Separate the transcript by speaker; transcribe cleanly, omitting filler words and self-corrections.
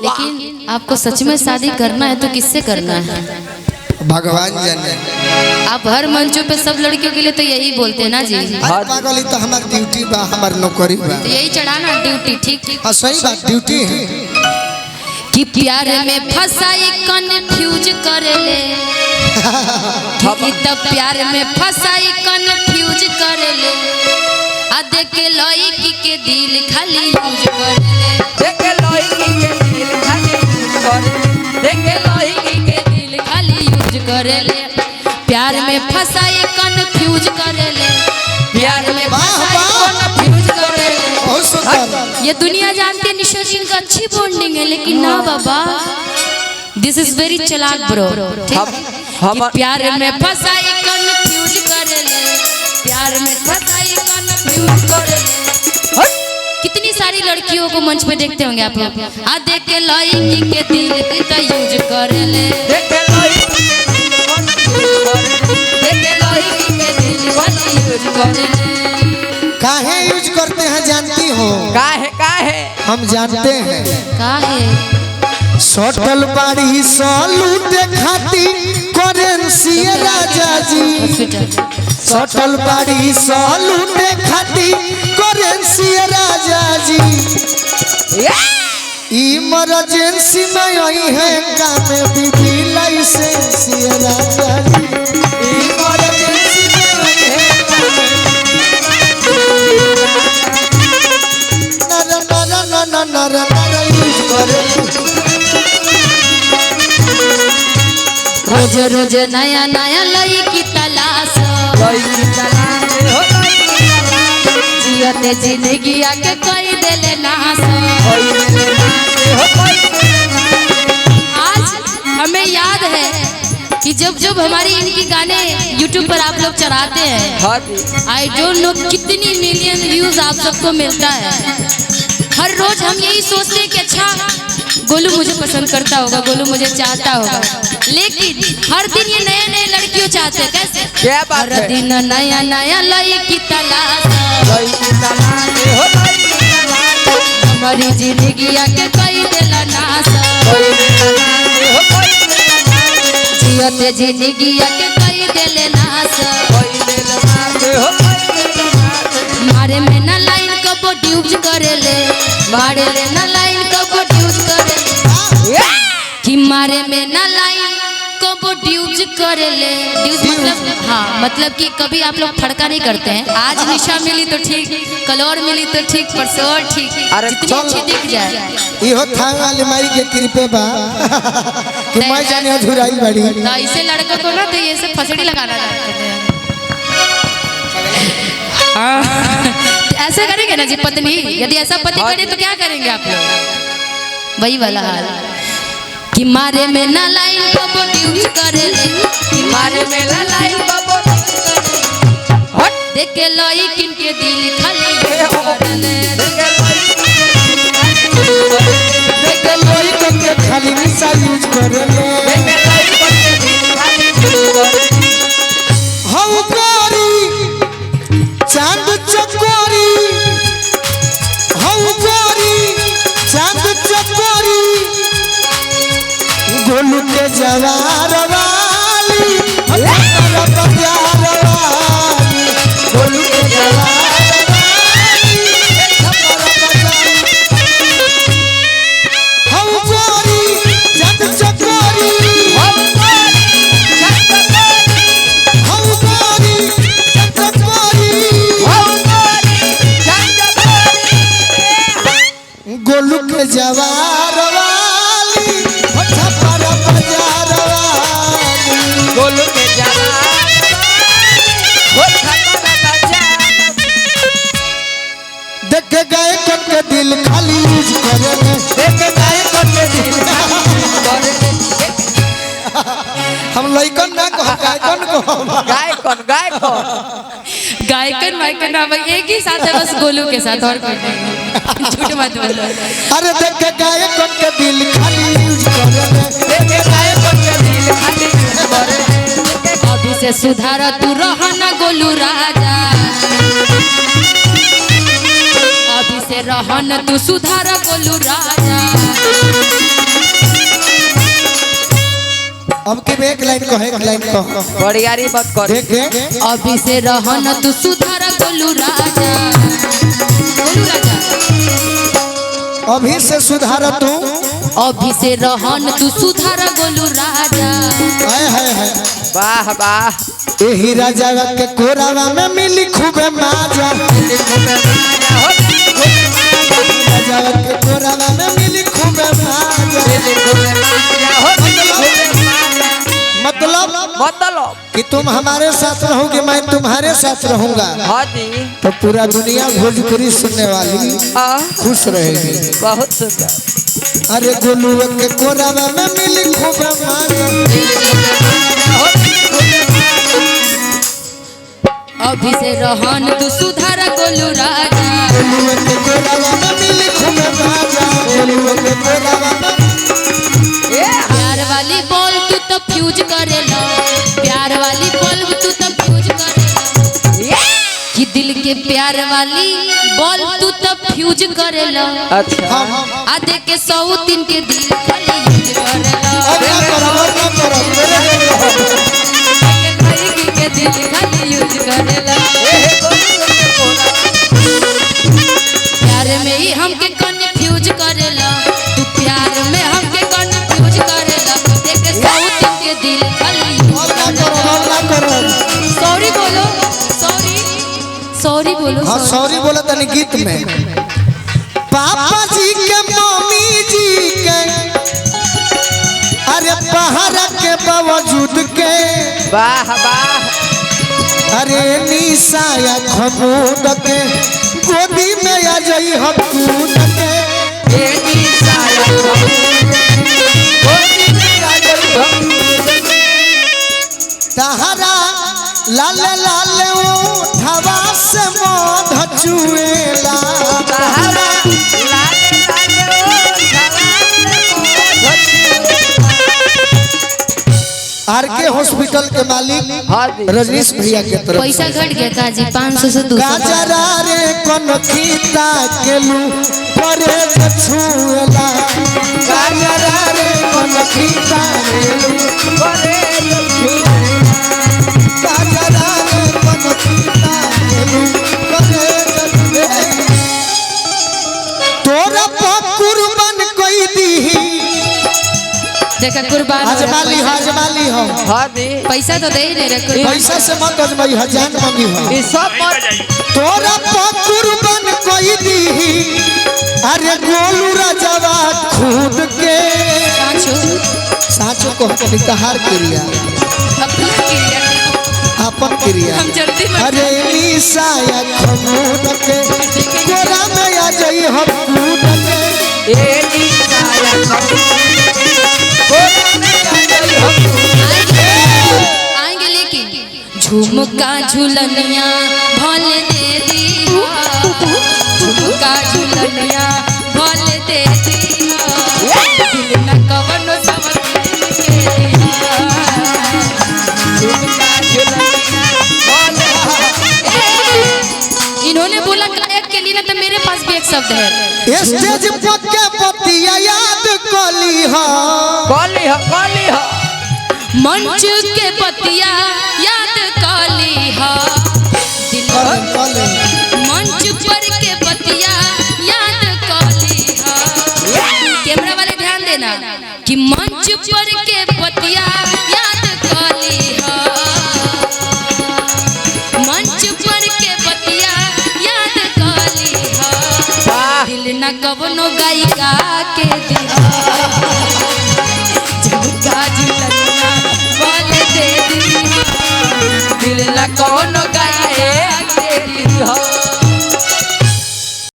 Speaker 1: लेकिन आपको सच में शादी करना है तो किससे करना है?
Speaker 2: भगवान जाने।
Speaker 1: आप हर मंचों पे सब लड़कियों के लिए तो यही बोलते हैं ना जी।
Speaker 2: पागल तो हमारी ड्यूटी बा, हमारी नौकरी बा,
Speaker 1: तो यही चढ़ाना ड्यूटी। ठीक।
Speaker 2: हाँ सही बात, ड्यूटी है
Speaker 1: कि प्यार में फसाई कन्फ्यूज करेले तब प्यार में फसाई कन्फ्यूज करेले आ देखे लड़की के दिल खाली यूज करेले,
Speaker 3: देखे लड़की के दिल खाली यूज करेले, देखे लड़की के
Speaker 1: दिल खाली यूज करेले। प्यार में फसाई कन्फ्यूज करेले, प्यार में फसाई कन्फ्यूज करेले।
Speaker 2: बहुत सुंदर।
Speaker 1: ये दुनिया जानती है निशा जी इनका अच्छी बॉन्डिंग है, लेकिन ना बाबा, दिस इज वेरी चालाक ब्रो। हम प्यार में फसाई कन्फ्यूज करेले, प्यार में फसाई कन्फ्यूज करेले। कितनी सारी लड़कियों को मंच पे देखते होंगे आप लोग, आ देख के लड़की के दिल का यूज करेले,
Speaker 3: देखे लड़की के दिल खाली यूज करेले।
Speaker 2: काहे यूज करते हैं जानती हो?
Speaker 3: काहे
Speaker 2: हम जानते हैं।
Speaker 1: काहे?
Speaker 2: सटल बाड़ी सलूटे खाती करेंसी राजा जी, सटल बाड़ी सलूटे खाती करेंसी राजा जी। इमरजेंसी में आई है काम बीबी लाइसेंस राजा जी, इमरजेंसी में आई है नर यूज करे।
Speaker 1: रोज रोज नया नया लड़की तलाश, जियते जिंदगी आके कोई देले नाश। आज हमें याद है कि जब हमारी इनकी गाने YouTube पर आप लोग चढ़ाते हैं, आई डोंट नो कितनी मिलियन व्यूज आप सबको मिलता है। हर रोज हम यही सोचते हैं कि अच्छा गोलू मुझे पसंद करता होगा, गोलू मुझे चाहता होगा, लेकिन हर दिन ये नए नए लड़कियों चाहते हैं। कैसे?
Speaker 3: क्या बात है?
Speaker 1: हर दिन नया नया लड़की तलाश, हमारी जिंदगी आके कोई देला नाश, जियते जिंदगी आके कोई देले नाश। मारे में ना लाइन कबो ड्यूज करेले, मारे में ना लाइन कबो ड्यूज करेले, कि मारे में ना लाइन कबो ड्यूज करेले। ड्यूज मतलब हाँ, मतलब कि कभी आप लोग फड़का नहीं करते हैं। आज निशा मिली तो ठीक, कल और मिली तो ठीक, परसों और ठीक, जितनी अच्छी दिख जाए।
Speaker 2: इहो थांग वाली माई के कृपे बा कि मैं जाने अधूराई बड़ी।
Speaker 1: तो ऐसे लड़का को ना तो ये सब फसड़ी लगाना चाहते हैं। ऐसा करेंगे ना जी पत्नी, यदि ऐसा पति करे तो क्या करेंगे आप लोग? वही वाला हाल कि मारे में ना लाइन कबो ड्यूज करेले, कि मारे में ना लाइन कबो ड्यूज करेले, देख के लड़किन के दिल खाली यूज करेले,
Speaker 2: देख के लड़किन के खाली निशा यूज करेले। हम गोरी चांद चकोरी, हम गोरी चांद चकोरी, गोलू के जवार वाली, हमारा प्यार वाली, गोलू के जवार वाली, हमारा प्यार। हम गोरी चांद चकोरी, हम गोरी चांद चकोरी, गोलू के जवार वाली, छपरा बाजार वाली,
Speaker 3: गोलू के जवार
Speaker 2: देख के गए के दिल खाली यूज करेले,
Speaker 3: देख गाय के दिल
Speaker 2: हम लइकन ना कह गायकन को
Speaker 1: गायकन वायकन ना भाई एक ही साथ है, बस गोलू के साथ, और कोई नहीं। झूठ मत बोलो।
Speaker 2: अरे देख के गायकन के दिल खाली यूज करेले,
Speaker 3: देख गाय के दिल खाली यूज करेले।
Speaker 1: अभी से सुधार तू रहना गोलू राजा, अभी से रहन तू सुधार गोलू राजा।
Speaker 2: अब के एक लाइन कहे एक लाइन कह
Speaker 3: बड़ियारी मत कर।
Speaker 2: देख के
Speaker 1: अभी से रहन तू सुधार गोलू राजा। गोलू राजा
Speaker 2: अभी से सुधार तू
Speaker 1: अभी से रहन तू सुधार गोलू राजा।
Speaker 2: है
Speaker 3: वाह वाह
Speaker 2: यही राजा के कोरावा में मिली खूबे माजा राजा के कोरावा में मिली खूबे माजा मतलब कि तुम हमारे साथ रहोगे मैं तुम्हारे साथ रहूंगा
Speaker 3: हाँ जी
Speaker 2: तो पूरा दुनिया भोजपुरी सुनने वाली खुश रहेगी।
Speaker 3: बहुत सुंदर।
Speaker 2: अरे गोलू के कोरावा में मिली खूबे माजा
Speaker 1: अभी से रहन तू सुधार गोलू राजा।
Speaker 2: गोलू के कोरावा में मिली खूबे माजा गोलू के कोरावा में
Speaker 1: प्यार वाली बॉल तू तो फ्यूज करेला। प्यार वाली बॉल तू तो फ्यूज करेला कि दिल के प्यार वाली बॉल तू तो फ्यूज करेला।
Speaker 3: अच्छा
Speaker 1: आ देख के 103 के दिल खाली यूज करेला। के दिल खाली यूज करेला। प्यार में ही हमके कंफ्यूज करेला। तू प्यार में हमके कंफ्यूज करेला। देख के 103 के दिल खाली यूज करेला। सॉरी बोलो सॉरी सॉरी बोलो
Speaker 2: हाँ सॉरी बोला तनी गीत में पापा जी के मम्मी जी के अरे पहाड़ के बावजूद के
Speaker 3: वाह वाह
Speaker 2: अरे निशाया खमूद के गोदी में आ जाई हम कूद के
Speaker 3: ये निशाया गोदी में आ जाई हम
Speaker 2: तहरा लाल लाल उठवा से मोध चुएला
Speaker 3: सहारा लाल
Speaker 2: आर के हॉस्पिटल के मालिक
Speaker 3: हाँ जी
Speaker 2: रजनीश भैया के तरफ
Speaker 1: पैसा घट गया था जी 500 से 200।
Speaker 2: गाजरा रे कोन खीता केलू परे छुएला गाजरा रे कोन खीता केलू
Speaker 3: करे
Speaker 2: गाजरा रे कोन खीता केलू परे तोरा कुर्बान कोई दी
Speaker 1: देखा कुर्बान
Speaker 2: हजमाली हजमाली हो
Speaker 3: हाँ जी
Speaker 1: पैसा तो दे ही नहीं रहे।
Speaker 2: पैसा से मत अजमाई हजार मांगी हो
Speaker 3: ये सब मत
Speaker 2: तोरा कुर्बान कोई दी अरे गोलू राजवा खुद के साचो को निकहार क्रिया अपन क्रिया
Speaker 1: हम जल्दी मत
Speaker 2: अरे निशाया खमूद के गोरा में आ जाई हम कूद के
Speaker 3: ये निशाया
Speaker 1: आएंगे लेकिन झुमका झुलनिया भल दे दी झुमका झुलनिया भल दे दी दिल न कवनो समझ के
Speaker 3: झुमका झुलनिया
Speaker 1: इन्होंने बोला गायक के लिए ना तो मेरे पास भी एक शब्द है।
Speaker 2: स्टेज पक्के पतिया याद कली हो
Speaker 3: कली हो
Speaker 1: मंच के पतिया याद काली हा मंच पर के पतिया याद काली हा। कैमरा वाले ध्यान देना कि मंच पर के पतिया याद काली हा। मंच पर के पतिया याद काली हा। दिल न कवनो गायिका के दिया झुमका